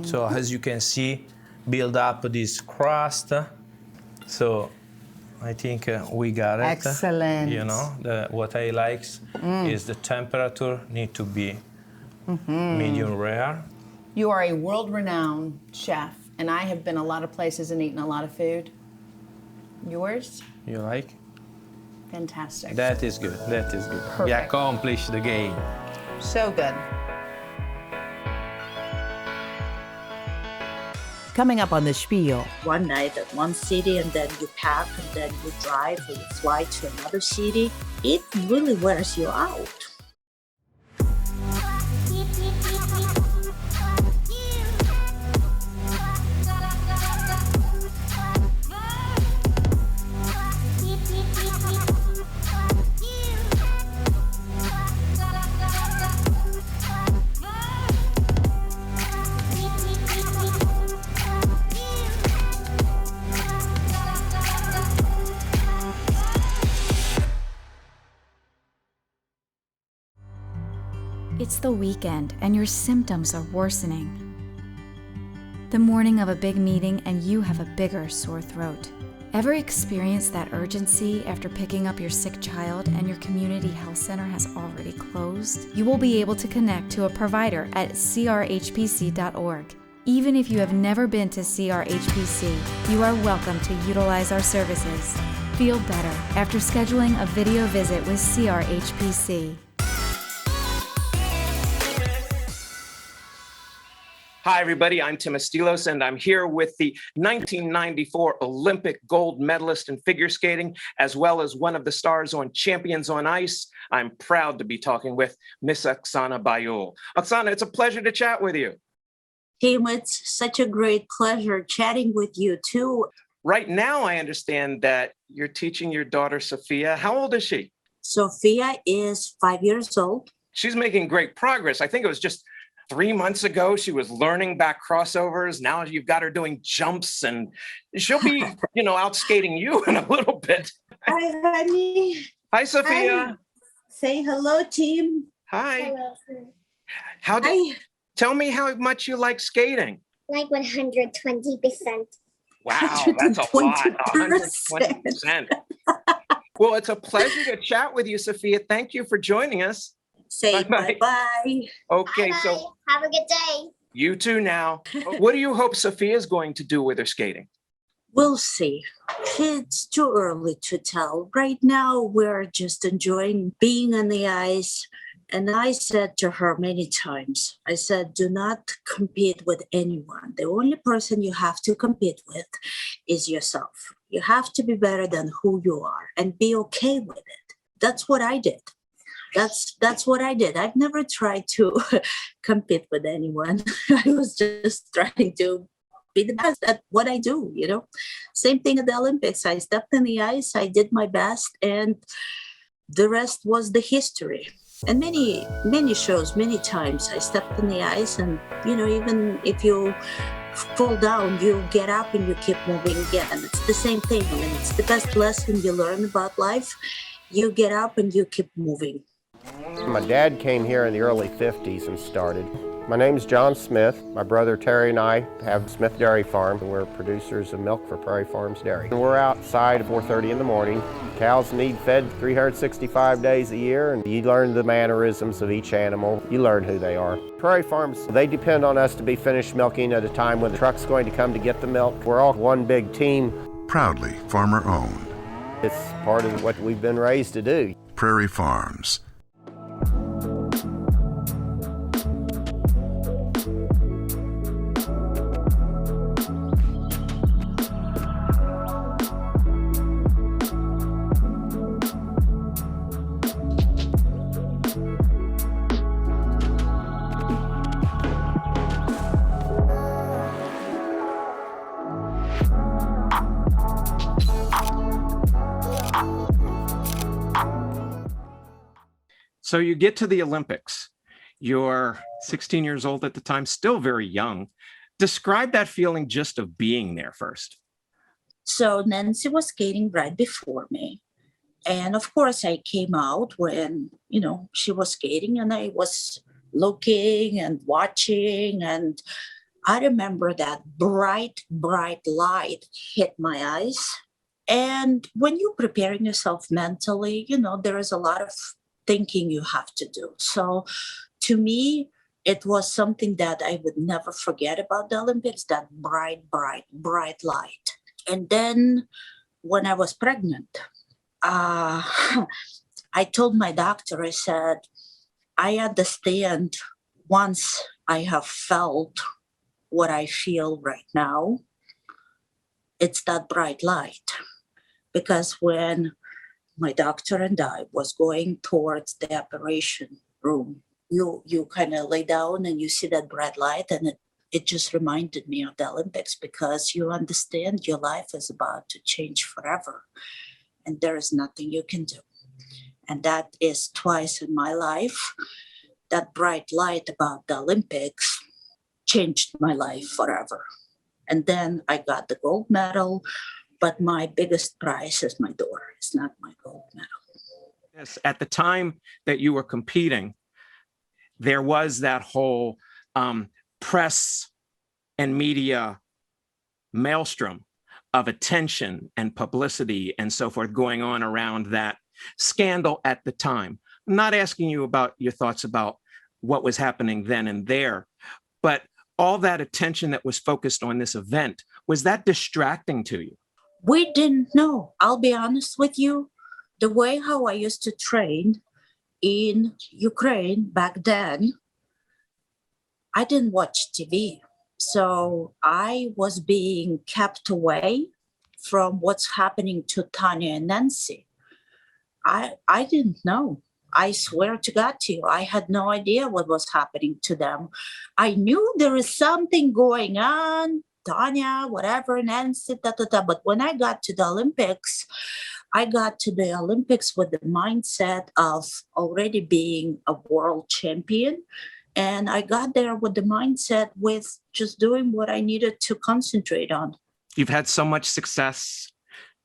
So as you can see, build up this crust. So I think we got it. Excellent. You know, what I like is the temperature need to be medium rare. You are a world-renowned chef, and I have been a lot of places and eaten a lot of food. Yours? You like? Fantastic. That is good. That is good. We Perfect. accomplished the game. So good. Coming up on the Spiel. One night at one city, and then you pack, and then you drive, or you fly to another city. It really wears you out. It's the weekend and your symptoms are worsening. The morning of a big meeting and you have a bigger sore throat. Ever experienced that urgency after picking up your sick child and your community health center has already closed? You will be able to connect to a provider at crhpc.org. Even if you have never been to CRHPC, you are welcome to utilize our services. Feel better after scheduling a video visit with CRHPC. Hi, everybody. I'm Tim Estiloz, and I'm here with the 1994 Olympic Gold Medalist in figure skating, as well as one of the stars on Champions on Ice. I'm proud to be talking with Miss Oksana Baiul. Oksana, it's a pleasure to chat with you. Tim, it's such a great pleasure chatting with you, too. Right now, I understand that you're teaching your daughter, Sophia. How old is she? Sophia is 5 years old. She's making great progress. I think it was just 3 months ago, she was learning back crossovers. Now you've got her doing jumps, and she'll be, out skating you in a little bit. Hi, honey. Hi, Sophia. Hi. Say hello, team. Hi. Hello. Tell me how much you like skating. Like 120%. Wow, that's a lot. 120%. Well, it's a pleasure to chat with you, Sophia. Thank you for joining us. Say bye-bye. Okay, Bye-bye. so Have a good day. you too now. What do you hope Sophia's going to do with her skating? We'll see. It's too early to tell. Right now, we're just enjoying being on the ice. And I said to her many times, I said, do not compete with anyone. The only person you have to compete with is yourself. You have to be better than who you are and be okay with it. That's what I did. That's what I did. I've never tried to compete with anyone. I was just trying to be the best at what I do, you know. Same thing at the Olympics. I stepped in the ice, I did my best, and the rest was the history. And many shows, many times I stepped in the ice, and, you know, even if you fall down, you get up and you keep moving again. And it's the same thing. I mean, it's the best lesson you learn about life. You get up and you keep moving. My dad came here in the early 50s and started. My name's John Smith. My brother Terry and I have Smith Dairy Farm, and we're producers of milk for Prairie Farms Dairy. We're outside at 4:30 in the morning. Cows need fed 365 days a year, and you learn the mannerisms of each animal. You learn who they are. Prairie Farms, they depend on us to be finished milking at a time when the truck's going to come to get the milk. We're all one big team. Proudly farmer-owned. It's part of what we've been raised to do. Prairie Farms. So you get to the Olympics. You're 16 years old at the time, still very young. Describe that feeling just of being there first. So Nancy was skating right before me. And of course, I came out when, you know, she was skating, and I was looking and watching. And I remember that bright light hit my eyes. And when you're preparing yourself mentally, you know, there is a lot of thinking you have to do. So to me, it was something that I would never forget about the Olympics, that bright light. And then when I was pregnant, I told my doctor, I said, I understand once I have felt what I feel right now, it's that bright light. Because when my doctor and I was going towards the operation room, you kind of lay down and you see that bright light, and it just reminded me of the Olympics, because you understand your life is about to change forever and there is nothing you can do. And that is twice in my life. That bright light about the Olympics changed my life forever. And then I got the gold medal. But my biggest prize is my daughter. It's not my gold medal. Yes, at the time that you were competing, there was that whole press and media maelstrom of attention and publicity and so forth going on around that scandal at the time. I'm not asking you about your thoughts about what was happening then and there, but all that attention that was focused on this event, was that distracting to you? We didn't know. I'll be honest with you. The way how I used to train in Ukraine back then, I didn't watch TV. So I was being kept away from what's happening to Tanya and Nancy. I didn't know. I swear to God to you, I had no idea what was happening to them. I knew there is something going on. Tanya, whatever, Nancy, But when I got to the Olympics, I got to the Olympics with the mindset of already being a world champion. And I got there with the mindset with just doing what I needed to concentrate on. You've had so much success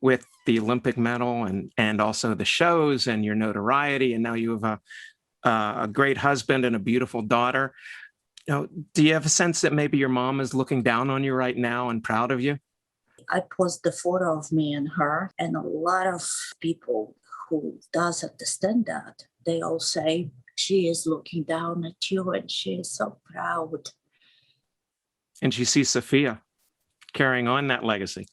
with the Olympic medal and also the shows and your notoriety. And now you have a great husband and a beautiful daughter. You know, do you have a sense that maybe your mom is looking down on you right now and proud of you? I post the photo of me and her, and a lot of people who does understand that, they all say, she is looking down at you and she is so proud. And she sees Sophia carrying on that legacy.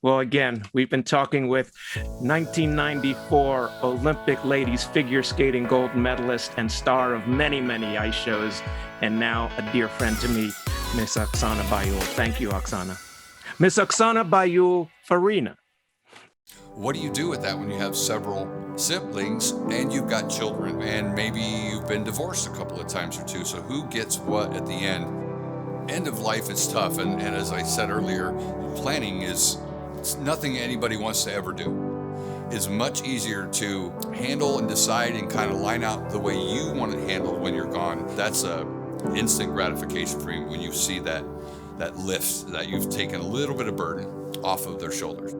Well, again, we've been talking with 1994 Olympic ladies figure skating gold medalist and star of many, many ice shows, and now a dear friend to me, Miss Oksana Baiul. Thank you, Oksana. Miss Oksana Baiul Farina. What do you do with that when you have several siblings and you've got children and maybe you've been divorced a couple of times or two? So who gets what at the end? End of life is tough, and as I said earlier, planning is nothing anybody wants to ever do. It's much easier to handle and decide and kind of line out the way you want it handled when you're gone. That's a instant gratification for me when you see that lift, that you've taken a little bit of burden off of their shoulders.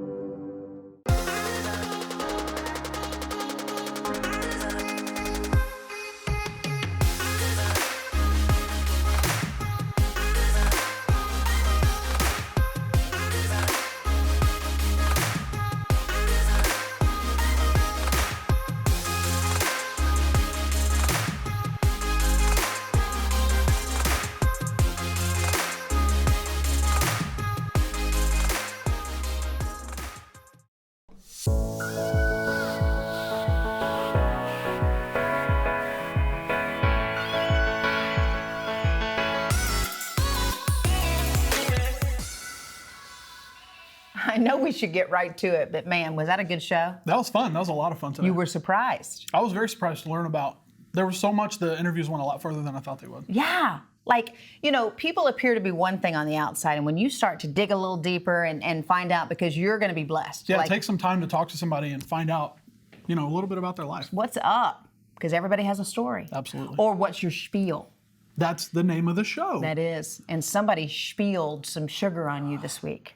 I know we should get right to it, but man, was that a good show? That was fun. That was a lot of fun today. You were surprised. I was very surprised to learn about. There was so much. The interviews went a lot further than I thought they would. Yeah. Like, you know, people appear to be one thing on the outside, and when you start to dig a little deeper and find out, because you're going to be blessed. Yeah, like, take some time to talk to somebody and find out, you know, a little bit about their life. What's up? Because everybody has a story. Absolutely. Or what's your spiel? That's the name of the show. That is. And somebody spieled some sugar on you this week.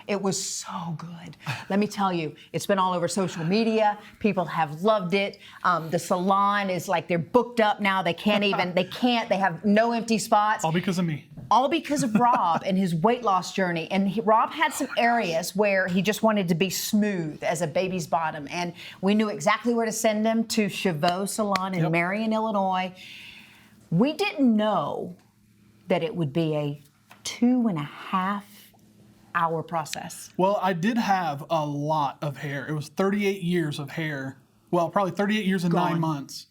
It was so good. Let me tell you, it's been all over social media. People have loved it. The salon is like, they're booked up now. They have no empty spots. All because of me. All because of Rob and his weight loss journey. And Rob had some areas where he just wanted to be smooth as a baby's bottom. And we knew exactly where to send him, to Cheveux Salon in Marion, Illinois. We didn't know that it would be a 2.5-hour process. Well, I did have a lot of hair. It was 38 years of hair. Well, probably 38 years and 9 months,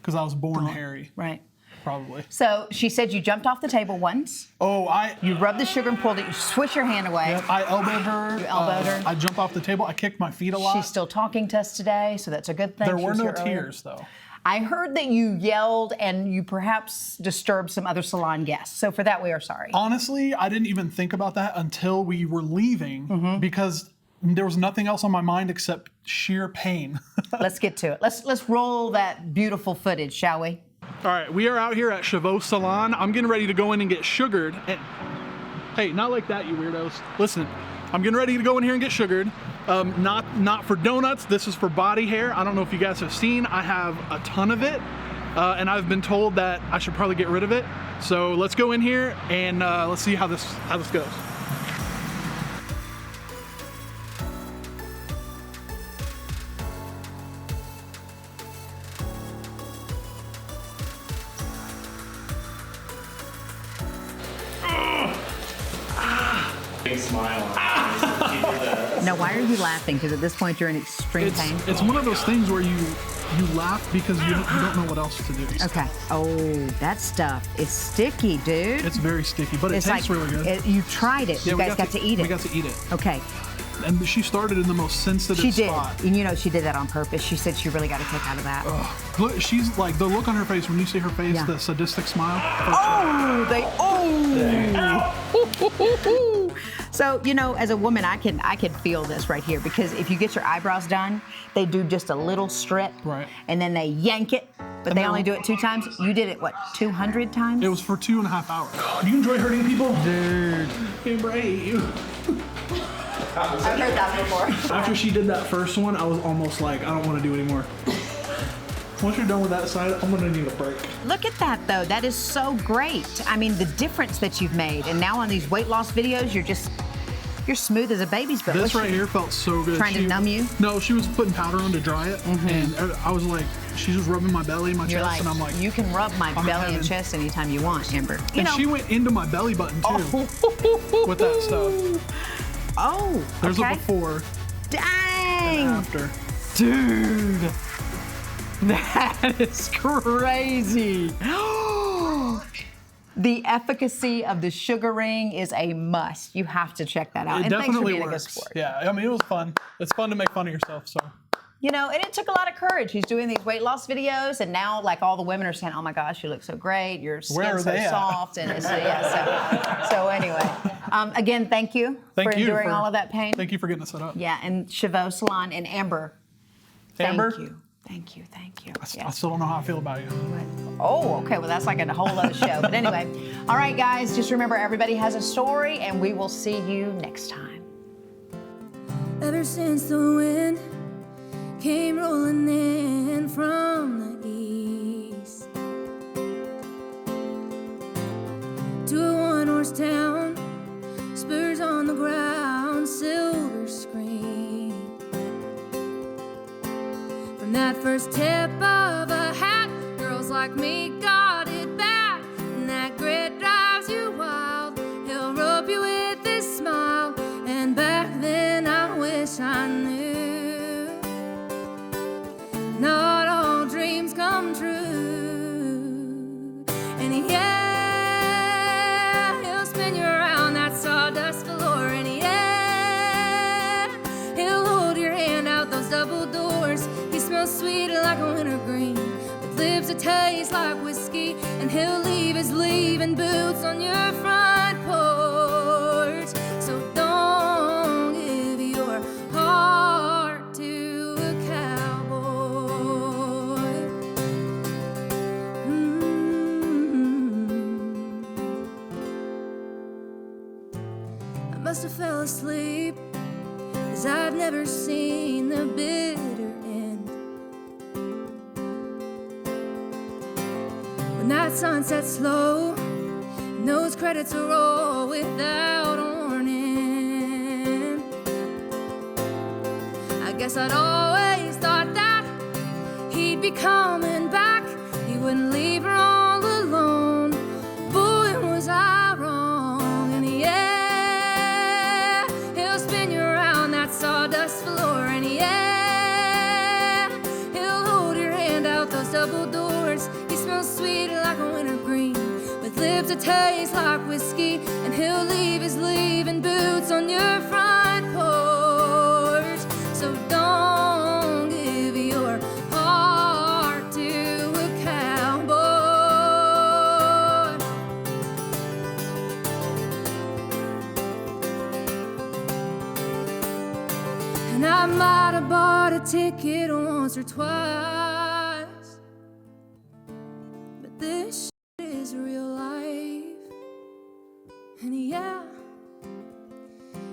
because I was born hairy. Right. Probably. So she said you jumped off the table once. Oh, You rubbed the sugar and pulled it. You swished your hand away. Yep, I elbowed her. You elbowed her. I jumped off the table. I kicked my feet a lot. She's still talking to us today, so that's a good thing. There She were was no here earlier. tears, though. I heard that you yelled and you perhaps disturbed some other salon guests. So for that, we are sorry. Honestly, I didn't even think about that until we were leaving, because there was nothing else on my mind except sheer pain. Let's get to it. Let's roll that beautiful footage, shall we? All right, we are out here at Cheveux Salon. I'm getting ready to go in and get sugared. And hey, not like that, you weirdos. Listen, I'm getting ready to go in here and get sugared. Not for donuts. This is for body hair. I don't know if you guys have seen. I have a ton of it, and I've been told that I should probably get rid of it. So let's go in here and let's see how this goes. Big smile. Now, why are you laughing? Because at this point, you're in extreme pain. It's one of those things where you laugh because you don't know what else to do. Okay. Oh, that stuff is sticky, dude. It's very sticky, but it tastes really good. You tried it. Yeah, you guys got to eat it. We got to eat it. Okay. And she started in the most sensitive spot. And you know, she did that on purpose. She said she really got a kick out of that. Look, she's like, the look on her face, when you see her face, the sadistic smile. So, you know, as a woman, I can feel this right here, because if you get your eyebrows done, they do just a little strip, right, and then they yank it, but they only do it 2 times. You did it, what, 200 times? It was for 2.5 hours. Do you enjoy hurting people? Dude. Hey, brave. I've heard that before. After she did that first one, I was almost like, I don't want to do anymore. Once you're done with that side, I'm gonna need a break. Look at that, though. That is so great. I mean, the difference that you've made. And now on these weight loss videos, you're smooth as a baby's butt. This right here felt so good. Trying to numb you? No, she was putting powder on to dry it, and I was like, she's just rubbing my belly, my chest, and I'm like, you can rub my belly and chest anytime you want, Amber. She went into my belly button too with that stuff. Oh, there's a before. Dang. And after. Dude. That is crazy. The efficacy of the sugar ring is a must. You have to check that out. It and definitely thanks for being works. A good sport. Yeah, I mean, it was fun. It's fun to make fun of yourself, so. You know, and it took a lot of courage. He's doing these weight loss videos, and now like all the women are saying, "Oh my gosh, you look so great. Your skin's so soft." And it's, so anyway, again, thank you for enduring all of that pain. Thank you for getting us set up. Yeah, and Cheveux Salon and Amber. Amber? Thank you. I still don't know how I feel about you. Oh, okay. Well, that's like a whole other show. But anyway, all right, guys, just remember everybody has a story, and we will see you next time. Ever since the wind came rolling in from the east to a one-horse town, spurs on the ground, silver screen. From that first tip of a hat, girls like me got it back, and that grit drives you wild. He'll rub you with his smile, and back then I wish I knew not all dreams come true. And yeah, he'll spin you around that sawdust floor, and yeah, he'll hold your hand out those double doors. He smells sweet like a winter green, with lips that taste like whiskey, and he'll leave his leaving boots on your front porch. So don't give your heart to a cowboy. I must have fell asleep, 'cause I'd never seen the bitter end. When that sun sets slow, and those credits roll without warning, I guess I'd always thought that he'd be coming back. He wouldn't leave her all alone. Boy, was I wrong. And yeah, he'll spin you around that sawdust floor, and yeah, he'll hold your hand out those double doors. He smells sweet like a winter green, with lips that taste like whiskey, and he'll leave his leaving boots on your front porch. So don't give your heart to a cowboy. And I might have bought a ticket once or twice, but this shit is real life. And yeah,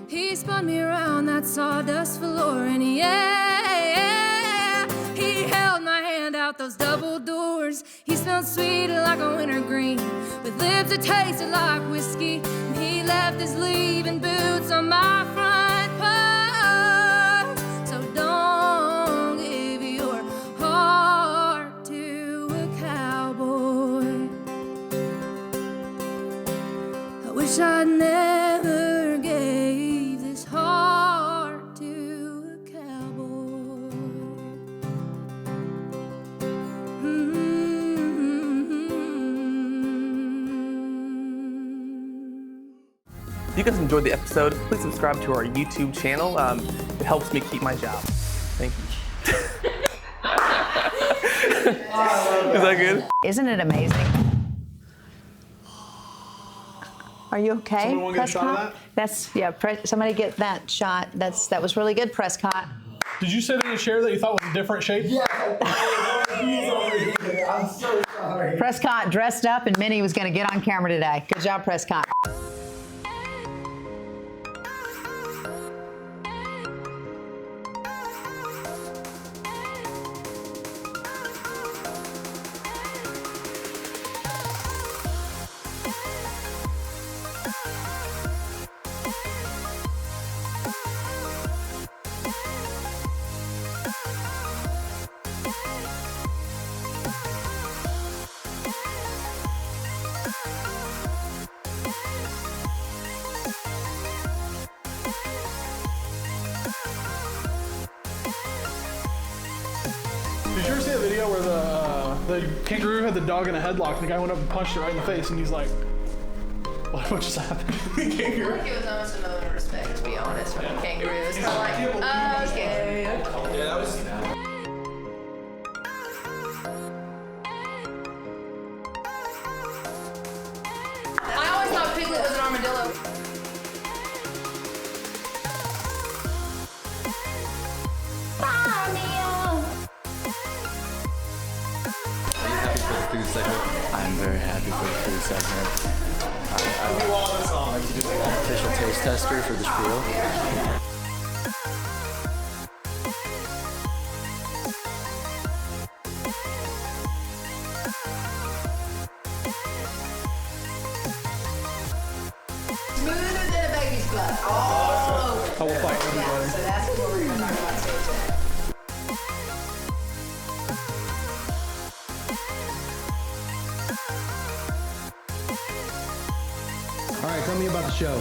he spun me around that sawdust floor, and yeah, he held my hand out those double doors. He smelled sweet like a winter green, with lips that tasted like whiskey, and he left his leaving boots on my front porch. So don't give your heart to a cowboy. I wish I'd never gave this heart to a cowboy. If you guys enjoyed the episode, please subscribe to our YouTube channel. It helps me keep my job. Thank you. Is that good? Isn't it amazing? Are you okay? Someone want to get a shot of Prescott? that? That's somebody get that shot. That was really good, Prescott. Did you sit in a chair that you thought was a different shape? Yeah. I'm so sorry. Prescott dressed up, and Minnie was going to get on camera today. Good job, Prescott. Did you ever see a video where the kangaroo had the dog in a headlock, and the guy went up and punched it right in the face, and he's like, what just happened? I feel like it was almost a moment of respect, to be honest, from the kangaroo. It's kind of like, okay. Yeah, that was... I'm very happy for the food segment. I'm an official taste tester for the Spiel. Smoother than a baby's butt. All over. I will fight everybody. Yeah, so that's what we're going to talk about today. All right, tell me about the show.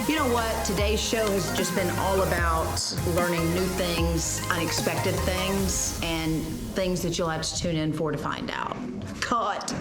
You know what? Today's show has just been all about learning new things, unexpected things, and things that you'll have to tune in for to find out. Cut.